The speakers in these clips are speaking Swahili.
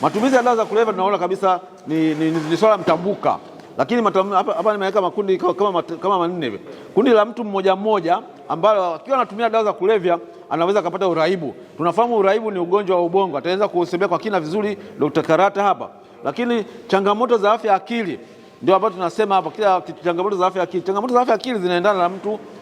Matumizi ya dawa za kulevya tunaona kabisa ni swala mtambuka, lakini hapa nimeweka makundi kama manne hivi. Kundi la mtu mmoja mmoja ambao akiwa anatumia dawa za kulevya anaweza kupata uraibu. Tunafahamu uraibu ni ugonjwa wa ubongo, ataweza kusemea kwa kina vizuri Dr. Karata hapa. Lakini changamoto za afya akili ndio ambapo tunasema hapa, kila changamoto za afya akili. Changamoto za afya akili zinaendana na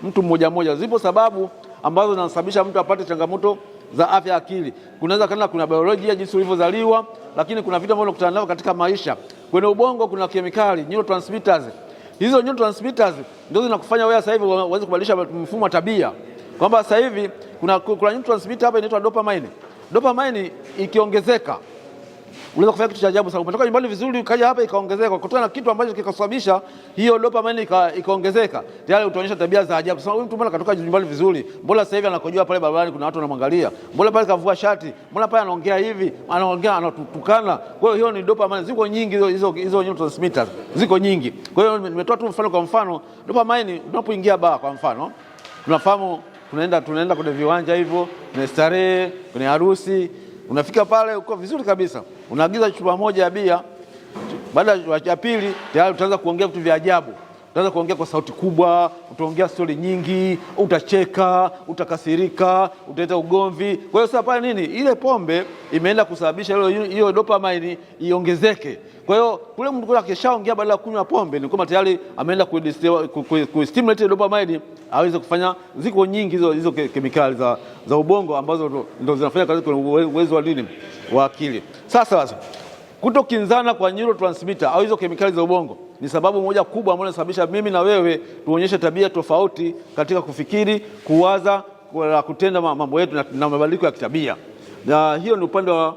mtu mmoja mmoja. Zipo sababu ambazo zinasababisha mtu apate changamoto za afya akili. Kuna biolojia jinsi ulivyozaliwa, lakini kuna vitu ambavyo unakutana navyo katika maisha. Kwenye ubongo kuna kemikali, neurotransmitters. Hizo neurotransmitters ndio zinakufanya wewe sasa hivi uweze kubadilisha mfumo wa tabia. Kwamba sasa hivi kuna neurotransmitter hapa inaitwa dopamine. Dopamine ikiongezeka unaweza kufanya kitu cha ajabu sana. Umetoka nyumbani vizuri ukaja hapa ikaongezeka kutokana na kitu ambacho kikasababisha hiyo dopamine ikaongezeka. Tayari utaonyesha tabia za ajabu. Sasa huyu mtu mbona katoka nyumbani vizuri? Mbona sasa hivi anakojoa pale barabarani kuna watu wanamwangalia? Mbona pale kavua shati? Mbona pale anaongea hivi? Anaongea anatutukana. Kwa hiyo ni dopamine. Ziko nyingi hizo neurotransmitters. Ziko nyingi. Kwa hiyo nimetoa tu mfano. Kwa mfano, dopamine unapoingia baa kwa mfano, tunafahamu tunaenda kwenye viwanja hivyo, kwenye starehe, kwenye harusi. Unafika pale uko vizuri kabisa. Unaagiza chupa moja ya bia. Baada ya pili tayari utaanza kuongea vitu vya ajabu. Utaanza kuongea kwa sauti kubwa, utaongea story nyingi, utacheka, utakasirika, utaleta ugomvi. Kwa hiyo sasa pale nini? Ile pombe imeenda kusababisha hiyo dopamine iongezeke. Kwa hiyo kule mtu kule akishaongea baada ya kunywa pombe ni kama tayari ameenda kustimulate dopamine aweze kufanya. Ziko nyingi hizo kemikali za ubongo ambazo ndio zinafanya kazi kwa uwezo wa nini wa akili. Sasa kutokinzana kwa neurotransmitter au hizo kemikali za ubongo ni sababu moja kubwa ambayo inasababisha mimi na wewe tuonyeshe tabia tofauti katika kufikiri, kuwaza, kutenda mambo yetu na mabadiliko ya kitabia. Na hiyo ni upande wa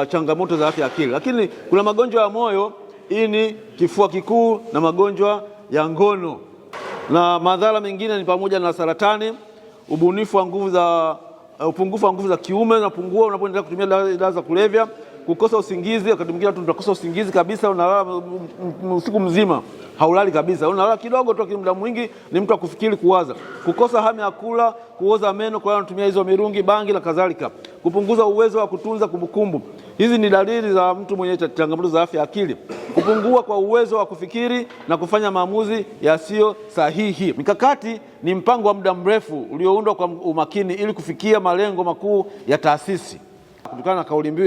changamoto za afya akili. Lakini kuna magonjwa ya moyo, ini, kifua kikuu na magonjwa ya ngono. Na madhara mengine ni pamoja na saratani, upungufu wa nguvu za kiume unapungua unapoendelea kutumia dawa za kulevya, kukosa usingizi. Wakati mwingine tunakosa usingizi kabisa, unalala usiku mzima, haulali kabisa. Unalala kidogo tu, muda mwingi ni mtu akufikiri, kuwaza. Kukosa hamu ya kula, kuoza meno kwa kutumia hizo mirungi, bangi na kadhalika. Kupunguza uwezo wa kutunza kumbukumbu. Hizi ni dalili za mtu mwenye changamoto za afya akili. Kupungua kwa uwezo wa kufikiri na kufanya maamuzi yasiyo sahihi. Mikakati ni mpango wa muda mrefu ulioundwa kwa umakini ili kufikia malengo makuu ya taasisi. Kutokana na kauli mbiu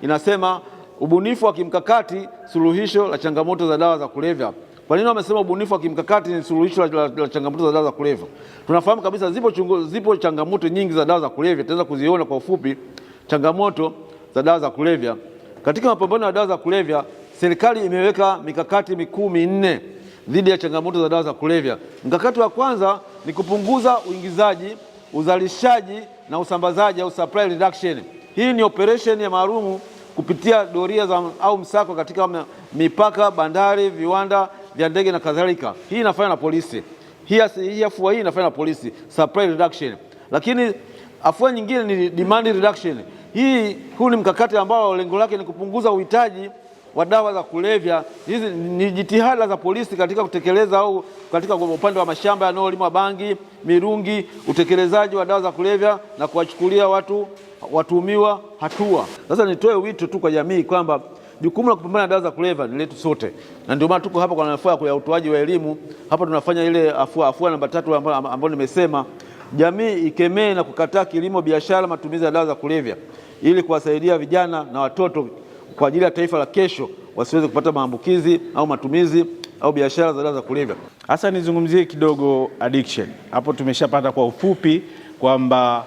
inasema ubunifu wa kimkakati, suluhisho la changamoto za dawa za kulevya. Kwa nini wamesema ubunifu wa kimkakati ni suluhisho la changamoto za dawa za kulevya? Tunafahamu kabisa zipo changamoto nyingi za dawa za kulevya. Tutaweza kuziona kwa ufupi changamoto za dawa za kulevya. Katika mapambano ya dawa za kulevya, serikali imeweka mikakati mikuu minne dhidi ya changamoto za dawa za kulevya. Mkakati wa kwanza ni kupunguza uingizaji, uzalishaji na usambazaji au supply reduction. Hii ni operation ya maalumu kupitia doria au msako katika mipaka, bandari, viwanda vya ndege na kadhalika. Hii inafanywa na polisi. Hii afua hii inafanywa na polisi, supply reduction. Lakini afua nyingine ni demand reduction. Huu ni mkakati ambao lengo lake ni kupunguza uhitaji wa dawa za kulevya. Hizi ni jitihada za polisi katika kutekeleza au katika upande wa mashamba yanayolimwa bangi, mirungi, utekelezaji wa dawa za kulevya na kuwachukulia watuhumiwa hatua. Sasa nitoe wito tu kwa jamii kwamba jukumu la kupambana na dawa za kulevya ni letu sote. Na ndio maana tuko hapa kwa nafasi ya utoaji wa elimu. Hapa tunafanya ile afua namba 3 ambayo nimesema, jamii ikemee na kukataa kilimo, biashara, matumizi ya dawa za kulevya ili kuwasaidia vijana na watoto kwa ajili ya taifa la kesho wasiweze kupata maambukizi au matumizi au biashara za dawa za kulevya. Hasa nizungumzie kidogo addiction. Hapo tumeshapata kwa ufupi kwamba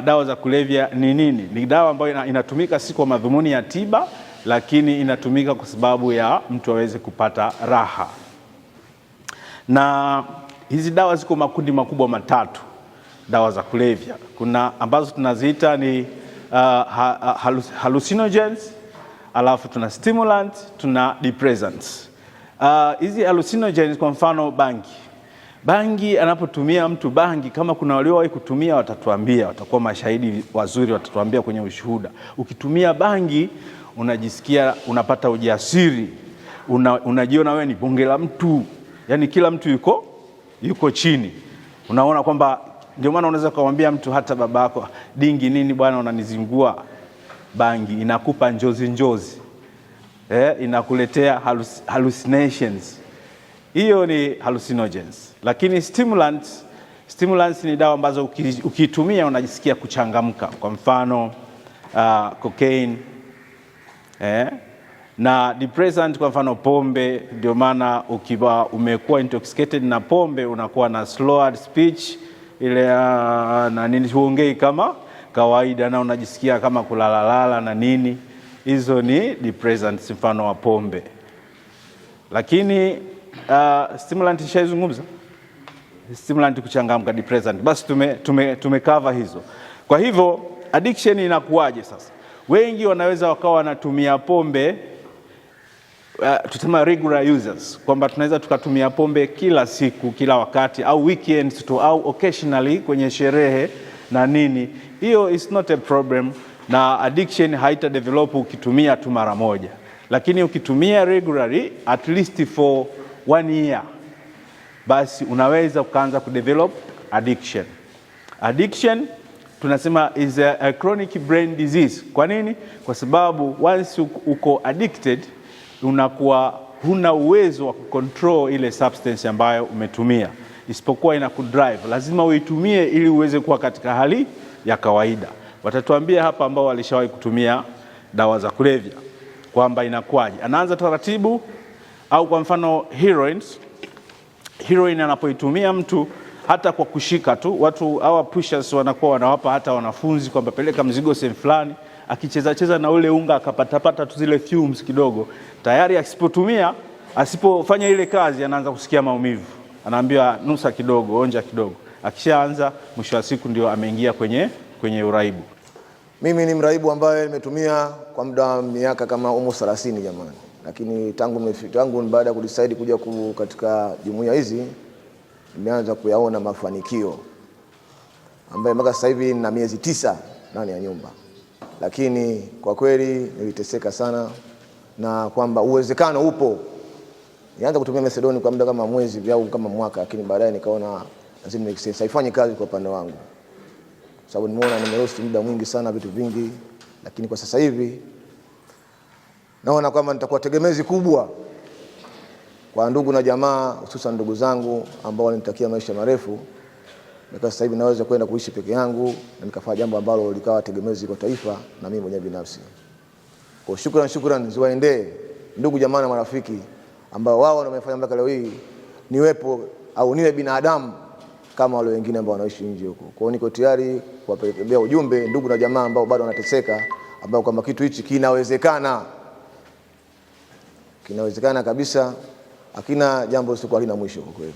dawa za kulevya ni nini. Ni dawa ambayo inatumika si kwa madhumuni ya tiba, lakini inatumika kwa sababu ya mtu aweze kupata raha. Na hizi dawa ziko makundi makubwa matatu, dawa za kulevya. Kuna ambazo tunaziita ni hallucinogens, alafu tuna stimulants, tuna depressants. Hizi hallucinogens kwa mfano bangi anapotumia mtu bangi, kama kuna waliowahi kutumia watatuambia, watakuwa mashahidi wazuri, watatuambia kwenye ushuhuda. Ukitumia bangi unajisikia unapata ujasiri, unajiona wewe ni bonge la mtu, yani kila mtu yuko chini. Unaona kwamba ndio maana unaweza kumwambia mtu, hata babako, dingi nini bwana unanizingua. bangi inakupa njozi, inakuletea hallucinations. Hiyo ni hallucinogens. Lakini stimulants ni dawa ambazo ukitumia unajisikia kuchangamka. Kwa mfano cocaine, na depressant kwa mfano pombe. Ndio maana ukiwa umekuwa intoxicated na pombe unakuwa na slurred speech, ile na nini, huongei kama kawaida na unajisikia kama kulalalala na nini. Hizo ni depressants mfano wa pombe. Lakini stimulant shaizungumza, stimulant kuchangamka, depressant. Basi tumecover hizo. Kwa hivyo addiction inakuwaje sasa? Wengi wanaweza wakawa wanatumia pombe, tutasema regular users, kwamba tunaweza tukatumia pombe kila siku, kila wakati, au weekends tu, au occasionally kwenye sherehe na nini. Hiyo is not a problem, na addiction haita develop ukitumia tu mara moja. Lakini ukitumia regularly at least for 1 year, basi unaweza ukaanza kudevelop addiction. Addiction tunasema is a chronic brain disease. Kwa nini? Kwa sababu once uko addicted unakuwa huna uwezo wa kucontrol ile substance ambayo umetumia, isipokuwa inakudrive. Lazima uitumie ili uweze kuwa katika hali ya kawaida. Watatuambia hapa ambao walishawahi kutumia dawa za kulevya kwamba inakuwaje. Anaanza taratibu, au kwa mfano heroin anapoitumia mtu hata kwa kushika tu, watu hawa pushers wanakuwa wanawapa hata wanafunzi kwamba peleka mzigo sehemu fulani, akicheza na ule unga akapata tu zile fumes kidogo, tayari asipofanya ile kazi anaanza kusikia maumivu, anaambiwa nusa kidogo, onja kidogo. Akishaanza mwisho wa siku ndio ameingia kwenye uraibu. Mimi ni mraibu ambaye nimetumia kwa muda wa miaka kama almost 30 jamani. Lakini tangu baada ya kudecide kuja katika jumuiya hizi nimeanza kuyaona mafanikio, ambaye mpaka sasa hivi na miezi 9 ndani ya nyumba. Lakini kwa kweli niliteseka sana, na kwamba uwezekano upo. Nianza kutumia methadone kwa muda kama mwezi au kama mwaka, lakini baadaye nikaona lazima nisifanye kazi kwa upande wangu, sababu nimeona nimelost muda mwingi sana, vitu vingi. Lakini kwa sasa hivi naona kwamba nitakuwa tegemezi kubwa kwa ndugu na jamaa, hususan ndugu zangu ambao wananitakia maisha marefu. Na sasa hivi naweza kwenda kuishi peke yangu na nikafanya jambo ambalo likawa tegemezi kwa taifa na mimi mwenyewe binafsi. Kwa shukrani ziwaendee ndugu jamaa na marafiki ambao wao wamefanya mpaka leo hii niwepo au niwe binadamu kama wale wengine ambao wanaishi nje huko. Kwa hiyo niko tayari kuwapelekea ujumbe ndugu na jamaa ambao bado wanateseka, ambao kwamba kitu hichi kinawezekana kabisa, hakina jambo lisilo halina mwisho kwa kweli.